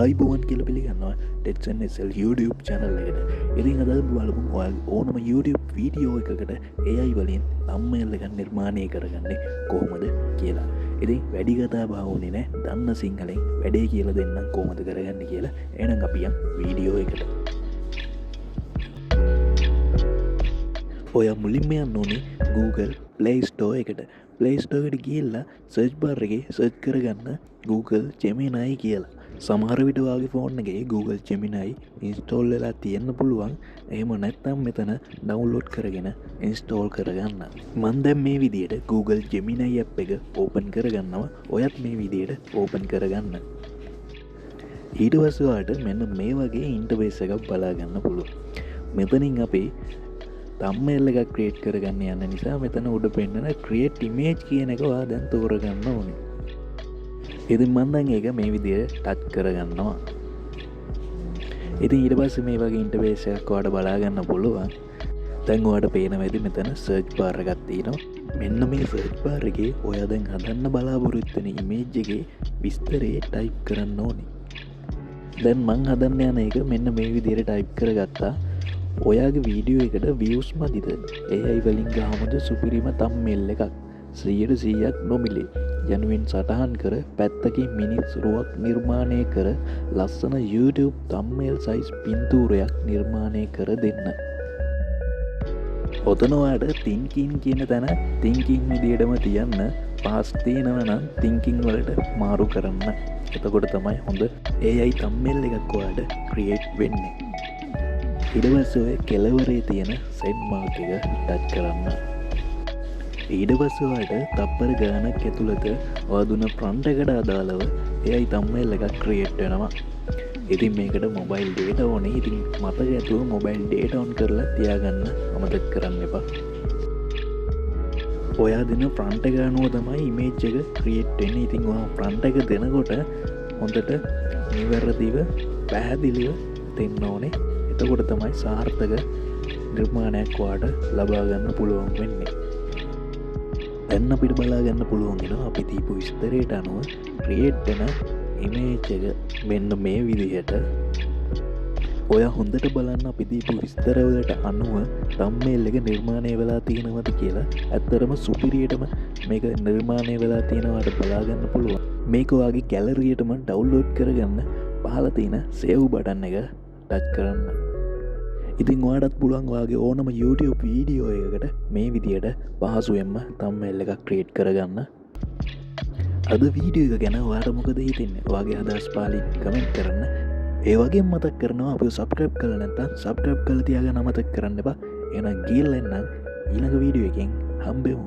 ආයිබෝවන් කියල පිළිගන්නවා ටෙක්සන්SL YouTube channel එකට. ඉතින් අද බලමු ඔයාලගේ ඕනම YouTube වීඩියෝ එකකට AI වලින් thumbnail එක නිර්මාණය කරගන්නේ කොහොමද කියලා. ඉතින් වැඩි කතා බහ වුණේ නැහැ. දන්න සිංහලෙන් වැඩේ කියලා දෙන්නම් කොහොමද කරගන්නේ කියලා. එහෙනම් අපි යමු වීඩියෝ එකට. ඔයා මුලින්ම යන්න ඕනේ Google Play Store එකට. Play Store එකට ගිහිල්ලා search bar එකේ search කරගන්න Google Gemini කියලා. සමහර විට ඔයාගේ ෆෝන් එකේ Google Gemini install වෙලා තියෙන්න පුළුවන්. එහෙම නැත්නම් මෙතන download කරගෙන install කරගන්න. මම දැන් මේ විදිහට Google Gemini app එක open කරගන්නවා. ඔයත් මේ විදිහට open කරගන්න. ඊට පස්සේ ඔයාලට මෙන්න මේ වගේ interface එකක් බලා ගන්න පුළුවන්. මෙතනින් අපි thumbnail එකක් create කරගන්න යන නිසා මෙතන උඩ පෙන්නන create image කියන එක ඔයා දැන් තෝරගන්න ඕනේ. ඉතින් මම දැන් ඒක මේ විදිහට ටච් කරගන්නවා. ඉතින් ඊට පස්සේ මේ වගේ interface එකක් ඔයාලට බලා ගන්න පුළුවන්. දැන් ඔයාලට පේනවා ඇති මෙතන search bar එකක් තියෙනවා. මෙන්න මේ search bar එකේ ඔයා දැන් හදන්න බලාපොරොත්තු වෙන image එකේ විස්තරේ type කරන්න ඕනේ. දැන් මම හදන්න යන එක මෙන්න මේ විදිහට type කරගත්තා. ඔයාගේ වීඩියෝ එකට views මදිද? AI වලින් ගහමුද සුපිරිම thumbnail එකක් 100%ක් නොමිලේ යනුවෙන් සටහන් කර පැත්තකින් මිනිස් රුවක් නිර්මාණය කර ලස්සන YouTube thumbnail size පින්තූරයක් නිර්මාණය කර දෙන්න. ඔතන ඔයාලට thinking කියන තැන thinking විදියටම තියන්න, past තියෙනවා නම් thinking වලට මාරු කරන්න. එතකොට තමයි හොඳ AI thumbnail එකක් ඔයාලට create වෙන්නේ. ඊට පස්සේ ඔය කෙළවරේ තියෙන send mark එක ටච් කරන්න. ඊට පස්සේ ඔයාලට තප්පර ගානක් ඇතුළත ඔයා දුන්න prompt එකට අදාළව AI thumbnail එකක් create වෙනවා. ඉතින් මේකට mobile data ඕනේ. ඉතින් මතක ඇතුව mobile data on කරලා තියාගන්න අමතක කරන්න එපා. ඔයා දෙන prompt එක අනුව තමයි image එක create වෙන්නේ. ඉතින් ඔයා prompt එක දෙනකොට හොඳට නිවැරදිව පැහැදිලිව දෙන්න ඕනේ. එතකොට තමයි සාර්ථක නිර්මාණයක් ඔයාලට ලබා ගන්න පුළුවන් වෙන්නේ. දැන් අපිට බලා ගන්න පුළුවන් වෙනවා අපි දීපු විස්තරයට අනුව ක්‍රියේට් වෙන ඉමේජ් එක මෙන්න මේ විදිහට. ඔයා හොඳට බලන්න අපි දීපු විස්තර වලට අනුව thumbnail එක නිර්මාණය වෙලා තියෙනවද කියලා. ඇත්තටම සුපිරියටම මේක නිර්මාණය වෙලා තියෙනවාට බලා ගන්න පුළුවන්. මේක ඔයාගේ ගැලරියටම ඩවුන්ලෝඩ් කරගන්න පහළ තියෙන save බටන් එක ටච් කරන්න. ඉතින් ඔයාටත් පුළුවන් ඔයාගේ ඕනම YouTube වීඩියෝ එකකට මේ විදියට පහසුවෙන්ම thumbnail එකක් create කරගන්න. අද වීඩියෝ එක ගැන ඔයාට මොකද හිතෙන්නේ? ඔයාගේ අදහස් පහලින් කමෙන්ට් කරන්න. ඒ වගේම මතක් කරනවා අපිව subscribe කරලා නැත්නම් subscribe කරලා තියාගන්න අමතක කරන්න එපා. එහෙනම් ගිහිල්ලා එන්න ඊළඟ වීඩියෝ එකෙන් හම්බෙමු.